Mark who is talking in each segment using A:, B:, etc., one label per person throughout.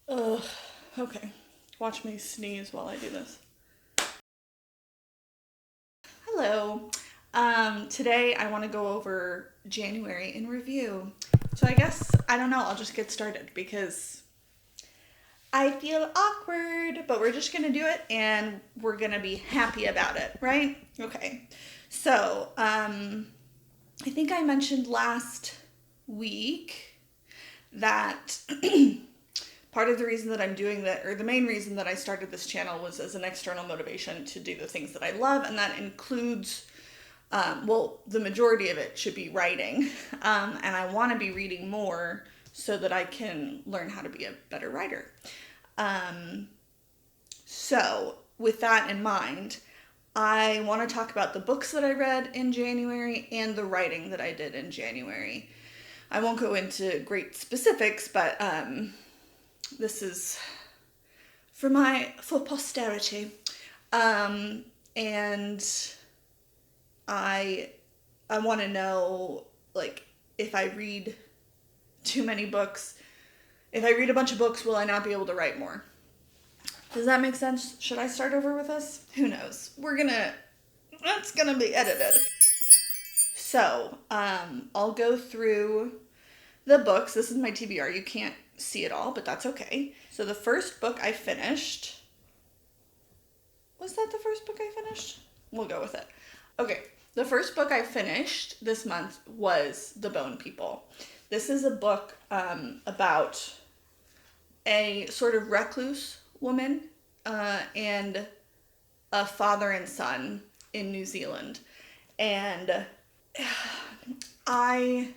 A: Ugh. Okay. Watch me sneeze while I do this. Hello. Today I want to go over January in review. So I guess, I don't know, I'll just get started because I feel awkward, but we're just going to do it and we're going to be happy about it, right? Okay. So, I think I mentioned last week that part of the reason that I'm doing that, or the main reason that I started this channel, was as an external motivation to do the things that I love, and that includes, well, the majority of it should be writing, and I want to be reading more so that I can learn how to be a better writer. Um, so, with that in mind, I want to talk about the books that I read in January and the writing that I did in January. I won't go into great specifics, but this is for posterity. And I want to know, like, if I read too many books, if I read a bunch of books, will I not be able to write more? Does that make sense? Should I start over with this? Who knows? That's gonna be edited. So, I'll go through the books. This is my TBR. You can't see it all, but that's okay. So the first book I finished, was that the first book I finished? We'll go with it. Okay, the first book I finished this month was The Bone People. This is a book about a sort of recluse woman and a father and son in New Zealand. And I'm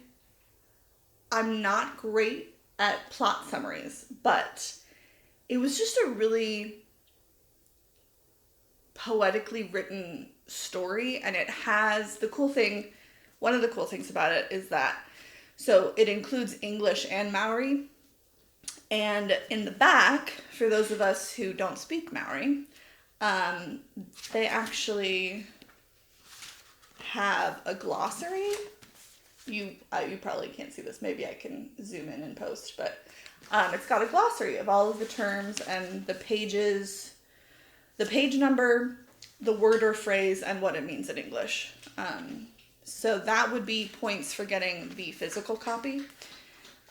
A: not great at plot summaries, but it was just a really poetically written story, and it has one of the cool things about it is that, so it includes English and Maori, and in the back, for those of us who don't speak Maori, they actually have a glossary. You probably can't see this. Maybe I can zoom in and post, but it's got a glossary of all of the terms and the pages, the page number, the word or phrase, and what it means in English. So that would be points for getting the physical copy.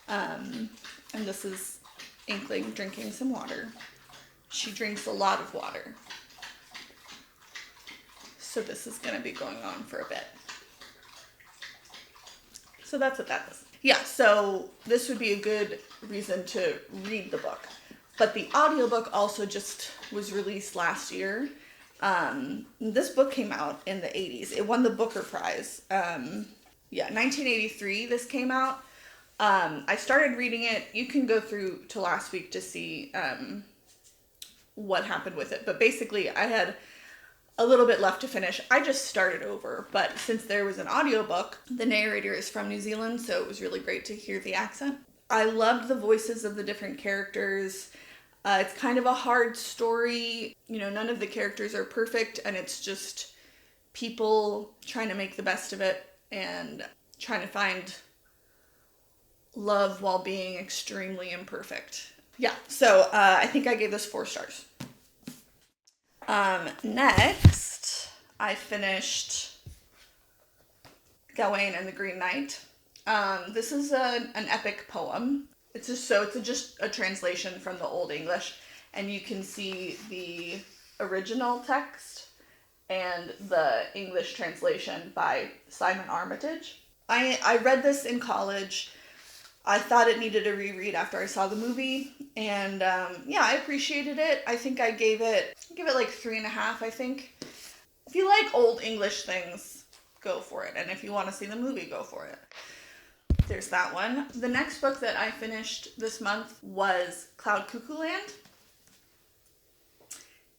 A: And this is Inkling drinking some water. She drinks a lot of water. So this is going to be going on for a bit. So that's what that is. Yeah, so this would be a good reason to read the book. But the audiobook also just was released last year. This book came out in the 80s. It won the Booker Prize. 1983 this came out. I started reading it. You can go through to last week to see what happened with it. But basically, I had a little bit left to finish. I just started over, but since there was an audiobook, the narrator is from New Zealand, so it was really great to hear the accent. I loved the voices of the different characters. It's kind of a hard story. You know, none of the characters are perfect, and it's just people trying to make the best of it and trying to find love while being extremely imperfect. Yeah, so I think I gave this 4 stars. Next, I finished Gawain and the Green Knight. This is an epic poem. It's just a translation from the Old English, and you can see the original text and the English translation by Simon Armitage. I read this in college. I thought it needed a reread after I saw the movie, and I appreciated it. I think I give it like 3.5, I think. If you like old English things, go for it, and if you want to see the movie, go for it. There's that one. The next book that I finished this month was Cloud Cuckoo Land.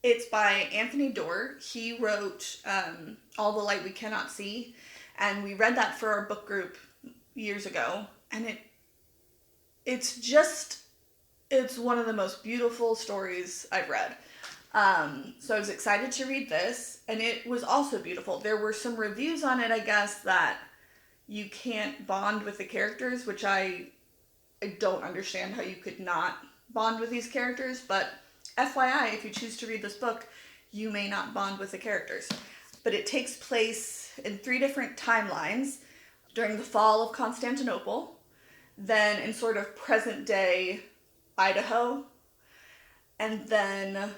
A: It's by Anthony Doerr. He wrote All the Light We Cannot See, and we read that for our book group years ago, and it's one of the most beautiful stories I've read. So I was excited to read this, and it was also beautiful. There were some reviews on it, I guess, that you can't bond with the characters, which I don't understand how you could not bond with these characters, but FYI, if you choose to read this book, you may not bond with the characters. But it takes place in 3 different timelines during the fall of Constantinople, then in sort of present day Idaho, and then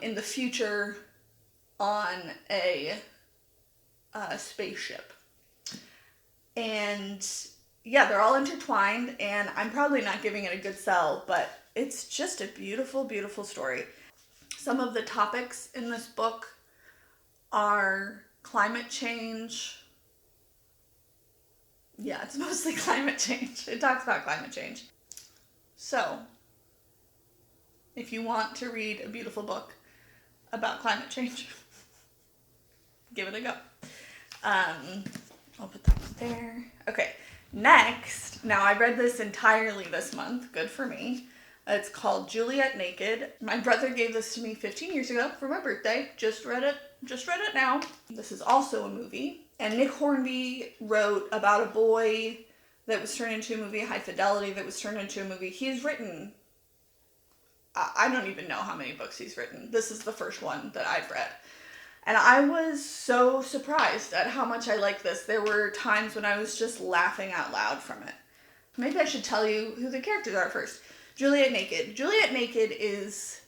A: in the future on a spaceship. And yeah, they're all intertwined, and I'm probably not giving it a good sell, but it's just a beautiful, beautiful story. Some of the topics in this book are climate change. Yeah, it's mostly climate change. It talks about climate change. So, if you want to read a beautiful book about climate change, give it a go. I'll put that one there. Okay, next. Now, I read this entirely this month. Good for me. It's called Juliet Naked. My brother gave this to me 15 years ago for my birthday. Just read it now. This is also a movie. And Nick Hornby wrote about a boy that was turned into a movie, High Fidelity, that was turned into a movie. He's written, I don't even know how many books he's written. This is the first one that I've read. And I was so surprised at how much I like this. There were times when I was just laughing out loud from it. Maybe I should tell you who the characters are first. Juliet Naked. Juliet Naked is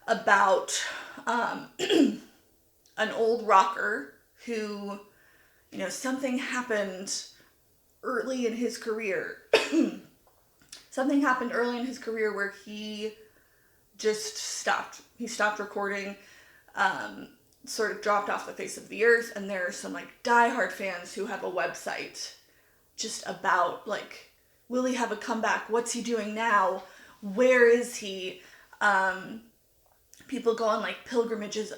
A: about an old rocker who, something happened early in his career. Something happened early in his career where he just stopped. He stopped recording, sort of dropped off the face of the earth, and there are some diehard fans who have a website just about will he have a comeback? What's he doing now? Where is he? People go on pilgrimages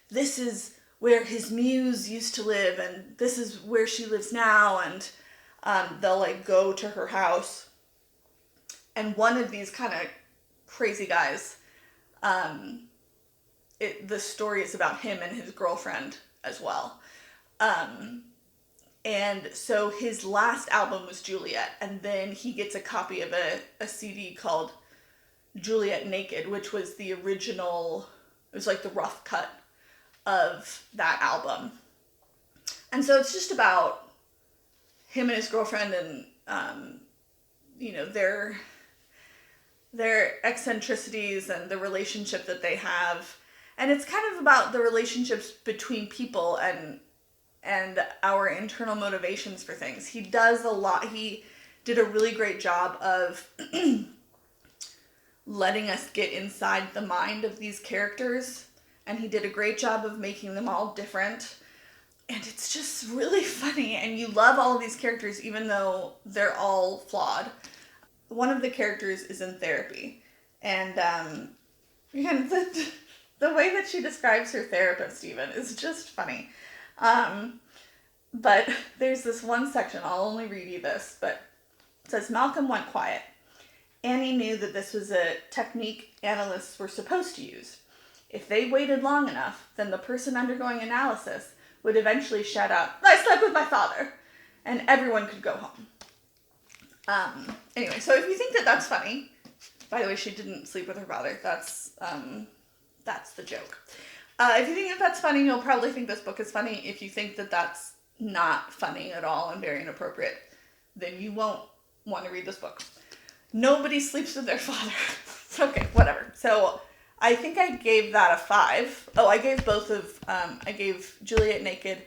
A: this is where his muse used to live, and this is where she lives now, and they'll go to her house. And one of these kind of crazy guys, the story is about him and his girlfriend as well. And so his last album was Juliet, and then he gets a copy of a CD called Juliet Naked, which was the original, it was the rough cut of that album. And so it's just about him and his girlfriend and, their eccentricities and the relationship that they have. And it's kind of about the relationships between people and our internal motivations for things. He does a lot. He did a really great job of letting us get inside the mind of these characters, and he did a great job of making them all different. And it's just really funny, and you love all of these characters even though they're all flawed. One of the characters is in therapy, and again, the way that she describes her therapist even is just funny. But there's this one section, I'll only read you this, but it says, Malcolm went quiet. Annie knew that this was a technique analysts were supposed to use. If they waited long enough, then the person undergoing analysis would eventually shout out, I slept with my father, and everyone could go home. Anyway, so if you think that that's funny, by the way, she didn't sleep with her father, that's the joke. If you think that that's funny, you'll probably think this book is funny. If you think that that's not funny at all and very inappropriate, then you won't want to read this book. Nobody sleeps with their father. Okay, whatever. So I think I gave that a 5. Oh, I gave both of, I gave Juliet Naked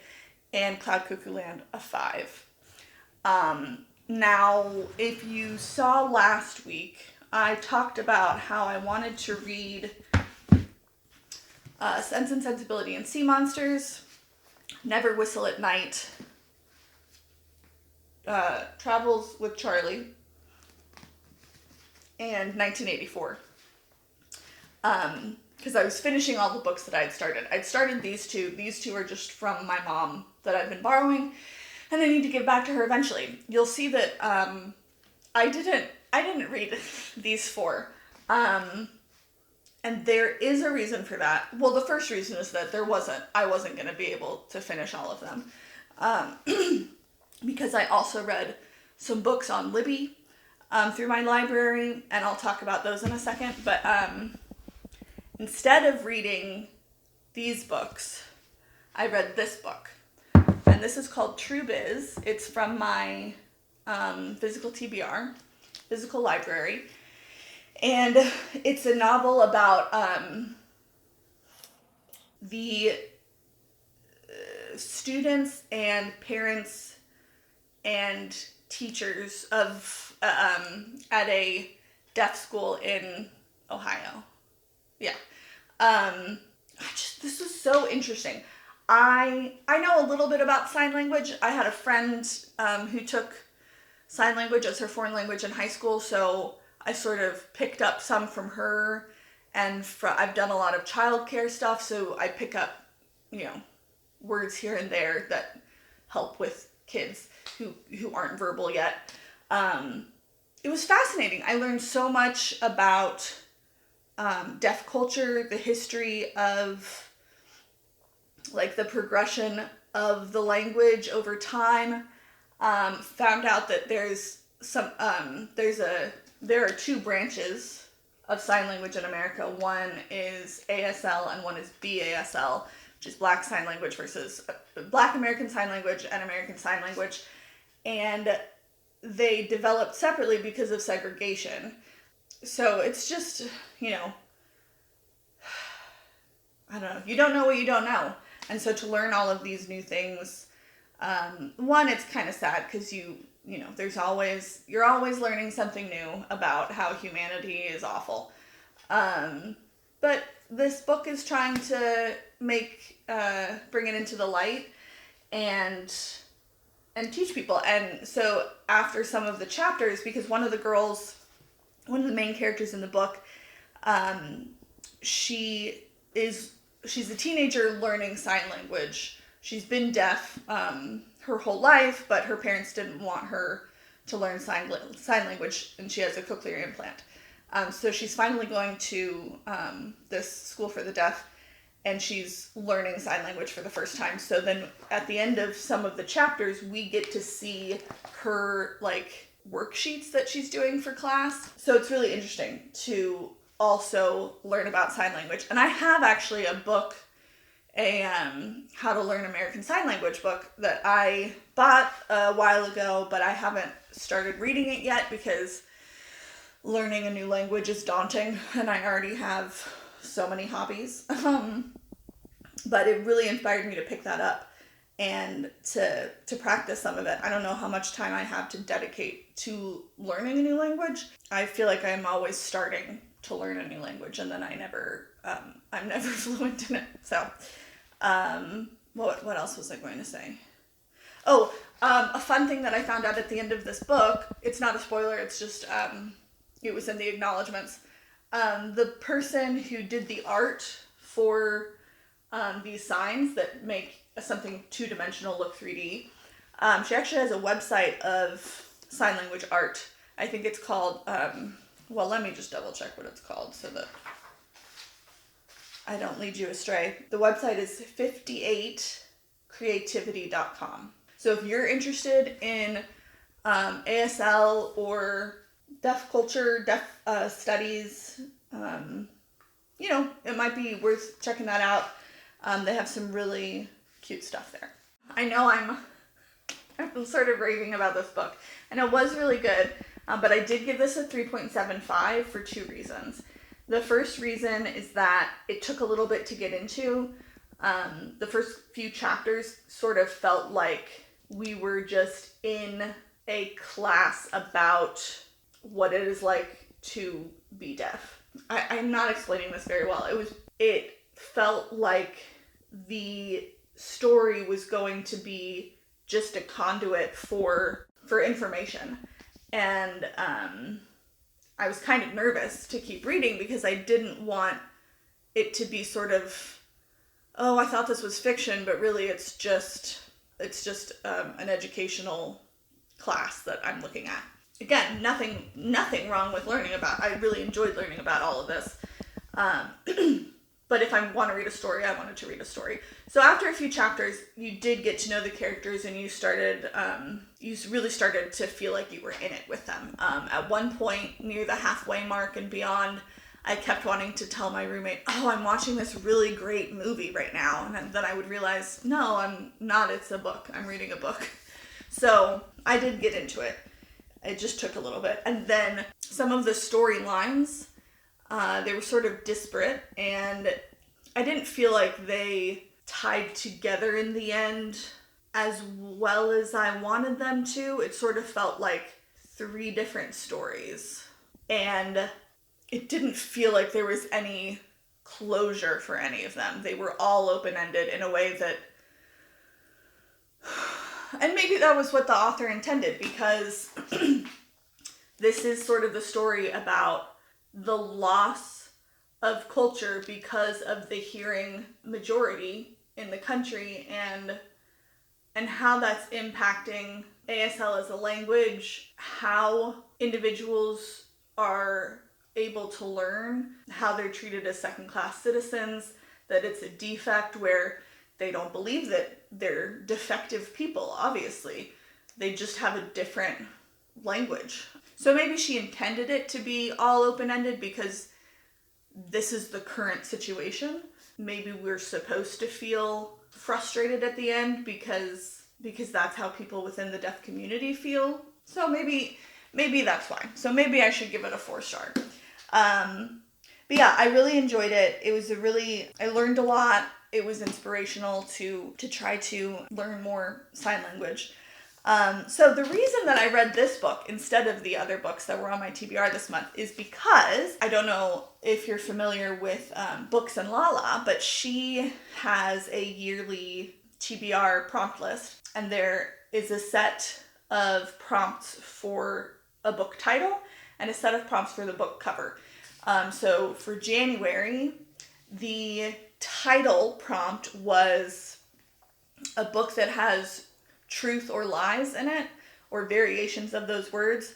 A: and Cloud Cuckoo Land a 5. Now, if you saw last week, I talked about how I wanted to read Sense and Sensibility and Sea Monsters, Never Whistle at Night, Travels with Charlie, and 1984. Because I was finishing all the books that I had started. I'd started these two. These two are just from my mom that I've been borrowing, and I need to give back to her eventually. You'll see that I didn't read these 4. And there is a reason for that. Well, the first reason is that I wasn't going to be able to finish all of them. Because I also read some books on Libby, through my library, and I'll talk about those in a second. But instead of reading these books, I read this book. And this is called True Biz. It's from my physical TBR, physical library. And it's a novel about the students and parents and teachers of at a deaf school in Ohio. Yeah. This was so interesting. I know a little bit about sign language. I had a friend who took sign language as her foreign language in high school, so I sort of picked up some from her, and I've done a lot of childcare stuff, so I pick up, words here and there that help with kids who aren't verbal yet. It was fascinating. I learned so much about deaf culture, the history of like the progression of the language over time. Found out that there are two branches of sign language in America. One is ASL and one is BASL, which is Black Sign Language versus Black American Sign Language and American Sign Language. And they developed separately because of segregation. So it's just, I don't know. You don't know what you don't know. And so to learn all of these new things, one, it's kind of sad because you're always learning something new about how humanity is awful. But this book is trying to bring it into the light and teach people. And so after some of the chapters, because one of the main characters in the book, she's a teenager learning sign language. She's been deaf her whole life, but her parents didn't want her to learn sign language, and she has a cochlear implant. So she's finally going to this school for the deaf, and she's learning sign language for the first time. So then at the end of some of the chapters, we get to see her worksheets that she's doing for class. So it's really interesting to also learn about sign language. And I have actually a book, How to Learn American Sign Language book that I bought a while ago, but I haven't started reading it yet because learning a new language is daunting and I already have so many hobbies. But it really inspired me to pick that up and to practice some of it. I don't know how much time I have to dedicate to learning a new language. I feel like I'm always starting to learn a new language and then I'm never fluent in it. So, what else was I going to say? Oh, a fun thing that I found out at the end of this book, it's not a spoiler, it's just, it was in the acknowledgements. The person who did the art for these signs that make something two-dimensional look 3D, she actually has a website of sign language art. I think it's called, let me just double check what it's called so that I don't lead you astray. The website is 58creativity.com. So if you're interested in ASL or deaf culture, deaf studies, it might be worth checking that out. They have some really cute stuff there. I know I'm sort of raving about this book, and it was really good, but I did give this a 3.75 for two reasons. The first reason is that it took a little bit to get into. The first few chapters sort of felt like we were just in a class about what it is like to be deaf. I'm not explaining this very well. It felt like the story was going to be just a conduit for information. And I was kind of nervous to keep reading because I didn't want it to be sort of, oh, I thought this was fiction, but really it's just an educational class that I'm looking at. Again, nothing wrong with learning about. I really enjoyed learning about all of this. But if I want to read a story, I wanted to read a story. So after a few chapters, you did get to know the characters, and you really started to feel like you were in it with them. At one point, near the halfway mark and beyond, I kept wanting to tell my roommate, oh, I'm watching this really great movie right now. And then I would realize, no, I'm not. It's a book. I'm reading a book. So I did get into it. It just took a little bit. And then some of the storylines, they were sort of disparate, and I didn't feel like they tied together in the end as well as I wanted them to. It sort of felt like 3 different stories, and it didn't feel like there was any closure for any of them. They were all open-ended in a way that... And maybe that was what the author intended, because this is sort of the story about the loss of culture because of the hearing majority in the country, and how that's impacting ASL as a language, how individuals are able to learn, how they're treated as second-class citizens, that it's a defect where they don't believe that they're defective people, obviously. They just have a different language. So maybe she intended it to be all open-ended because this is the current situation. Maybe we're supposed to feel frustrated at the end because that's how people within the deaf community feel. So maybe that's why. So maybe I should give it a 4-star. But yeah, I really enjoyed it. I learned a lot. It was inspirational to try to learn more sign language. So the reason that I read this book instead of the other books that were on my TBR this month is because, I don't know if you're familiar with Books and Lala, but she has a yearly TBR prompt list, and there is a set of prompts for a book title and a set of prompts for the book cover. So for January, the title prompt was a book that has truth or lies in it, or variations of those words.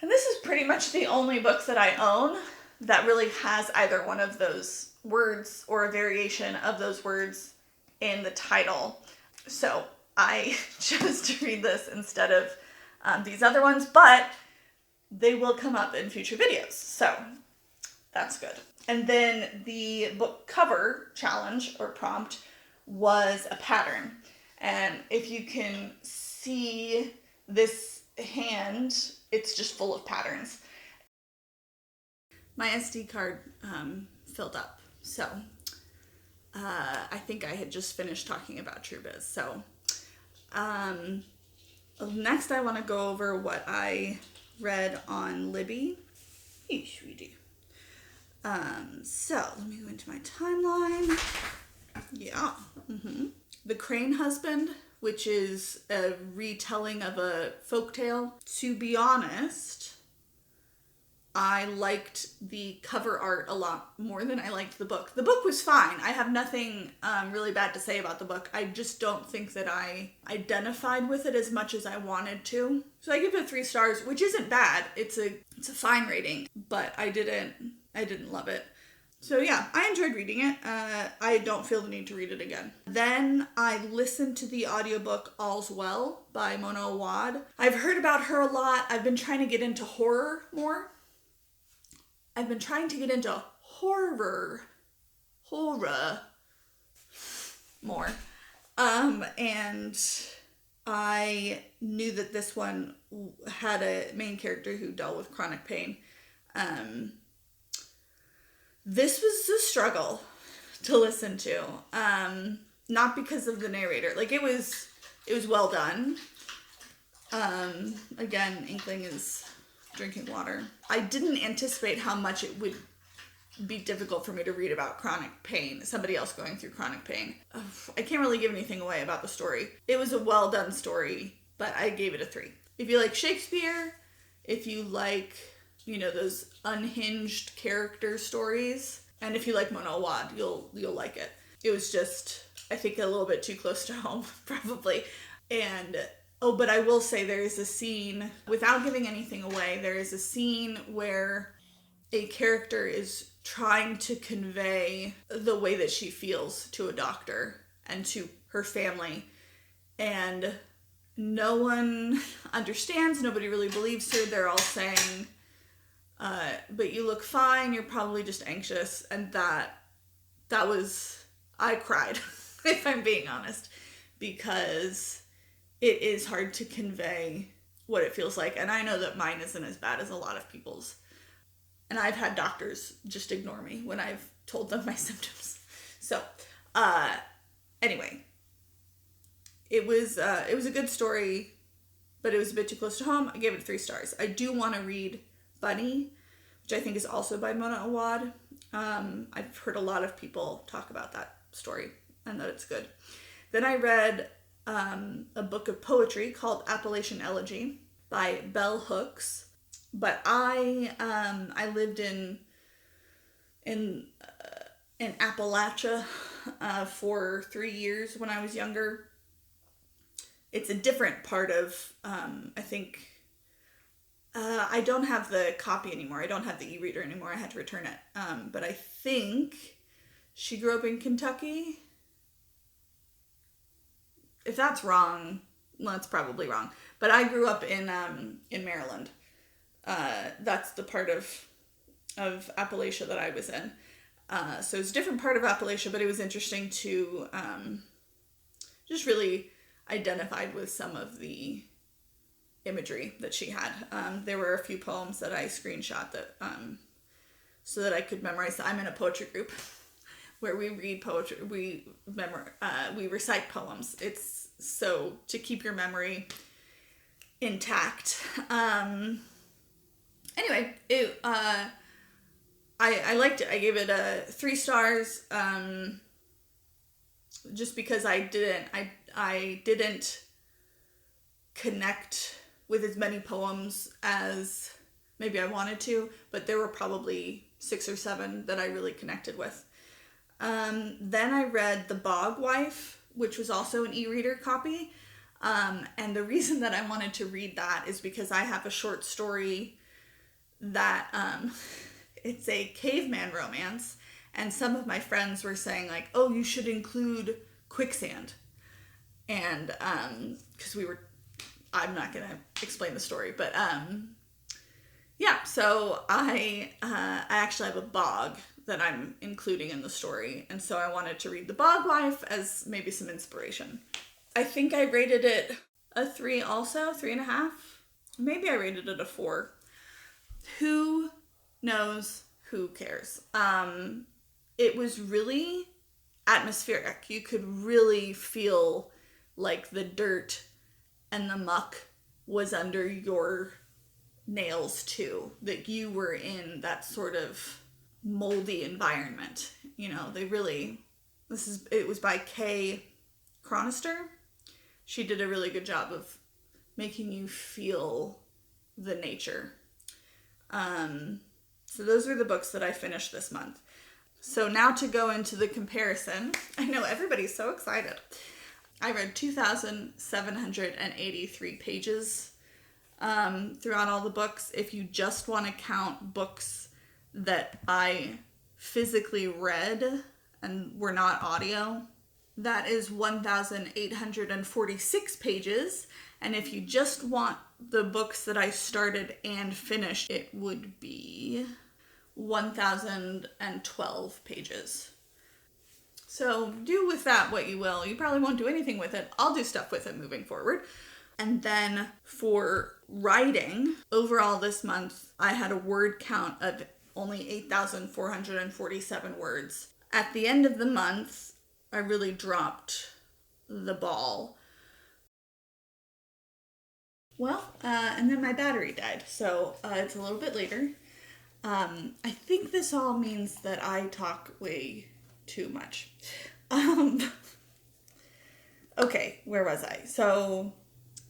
A: And this is pretty much the only book that I own that really has either one of those words or a variation of those words in the title. So I chose to read this instead of these other ones, but they will come up in future videos. So that's good. And then the book cover challenge or prompt was a pattern. And if you can see this hand, it's just full of patterns. My SD card filled up. So I think I had just finished talking about TrueBiz. So next I want to go over what I read on Libby. Hey, sweetie. So let me go into my timeline. Yeah. The Crane Husband, which is a retelling of a folktale. To be honest, I liked the cover art a lot more than I liked the book. The book was fine. I have nothing really bad to say about the book. I just don't think that I identified with it as much as I wanted to. So I give it 3 stars, which isn't bad. It's a fine rating, but I didn't love it. So yeah, I enjoyed reading it. I don't feel the need to read it again. Then I listened to the audiobook All's Well by Mona Awad. I've heard about her a lot. I've been trying to get into horror more. More. And I knew that this one had a main character who dealt with chronic pain. This was a struggle to listen to. Not because of the narrator. Like, it was well done. Again, Inkling is drinking water. I didn't anticipate how much it would be difficult for me to read about chronic pain, somebody else going through chronic pain. I can't really give anything away about the story. It was a well done story, but I gave it a 3. If you like Shakespeare, if you like, those unhinged character stories, and if you like Mona Awad, you'll like it. It was just, I think, a little bit too close to home, probably. And but I will say there is a scene, without giving anything away, there is a scene where a character is trying to convey the way that she feels to a doctor and to her family. And no one understands. Nobody really believes her. They're all saying, but you look fine. You're probably just anxious. And that was, I cried, if I'm being honest, because it is hard to convey what it feels like. And I know that mine isn't as bad as a lot of people's. And I've had doctors just ignore me when I've told them my symptoms. So, anyway, it was a good story, but it was a bit too close to home. I gave it 3 stars. I do want to read Bunny, which I think is also by Mona Awad. I've heard a lot of people talk about that story and that it's good. Then I read a book of poetry called Appalachian Elegy by Bell Hooks. But I lived in Appalachia for 3 years when I was younger. It's a different part of, I think, I don't have the copy anymore. I don't have the e-reader anymore. I had to return it. But I think she grew up in Kentucky. If that's wrong, well, that's probably wrong. But I grew up in Maryland. That's the part of Appalachia that I was in. So it's a different part of Appalachia, but it was interesting to just really identified with some of the imagery that she had. There were a few poems that I screenshot that so that I could memorize. I'm in a poetry group where we read poetry, we recite poems. It's so to keep your memory intact. Anyway, I liked it. I gave it 3 stars, just because I didn't connect with as many poems as maybe I wanted to, but there were probably 6 or 7 that I really connected with. Then I read The Bog Wife, which was also an e-reader copy. And the reason that I wanted to read that is because I have a short story that it's a caveman romance, and some of my friends were saying like, oh, you should include quicksand. And because I'm not gonna explain the story, but yeah, so I actually have a bog that I'm including in the story, and so I wanted to read The Bog Wife as maybe some inspiration. I think I rated it a 3 also, 3.5. Maybe I rated it a 4. Who knows? Who cares? It was really atmospheric. You could really feel like the dirt and the muck was under your nails too. That you were in that sort of moldy environment. You know, it was by Kay Chronister. She did a really good job of making you feel the nature. So those were the books that I finished this month. So now to go into the comparison. I know everybody's so excited. I read 2,783 pages throughout all the books. If you just want to count books that I physically read and were not audio, that is 1,846 pages. And if you just want the books that I started and finished, it would be 1,012 pages. So do with that what you will. You probably won't do anything with it. I'll do stuff with it moving forward. And then for writing, overall this month, I had a word count of only 8,447 words. At the end of the month, I really dropped the ball. Well, and then my battery died, so it's a little bit later. I think this all means that I talk way too much. Okay, where was I? So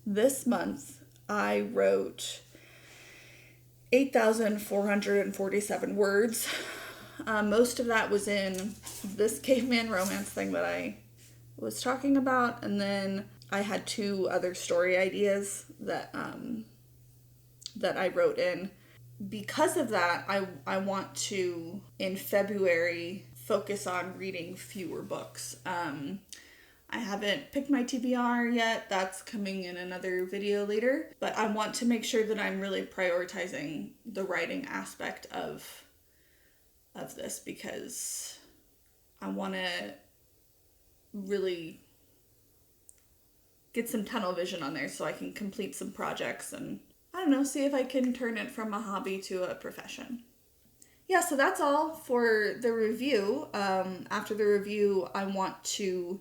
A: this month I wrote 8,447 words. Most of that was in this caveman romance thing that I was talking about, and then I had 2 other story ideas that I wrote in. because of that, I want to, in February, focus on reading fewer books. I haven't picked my TBR yet. That's coming in another video later. But I want to make sure that I'm really prioritizing the writing aspect of this, because I want to really get some tunnel vision on there so I can complete some projects and, I don't know, see if I can turn it from a hobby to a profession. Yeah, so that's all for the review. After the review, I want to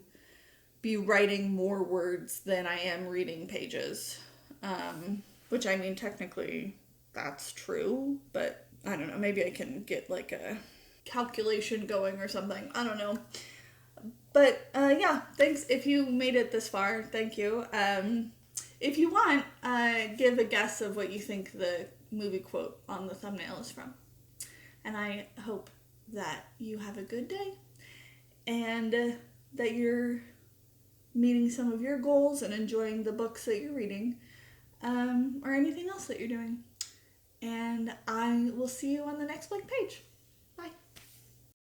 A: be writing more words than I am reading pages. Which, I mean, technically that's true, but I don't know, maybe I can get like a calculation going or something. I don't know. But yeah, thanks. If you made it this far, thank you. If you want, give a guess of what you think the movie quote on the thumbnail is from. And I hope that you have a good day and that you're meeting some of your goals and enjoying the books that you're reading, or anything else that you're doing. And I will see you on the next blank page.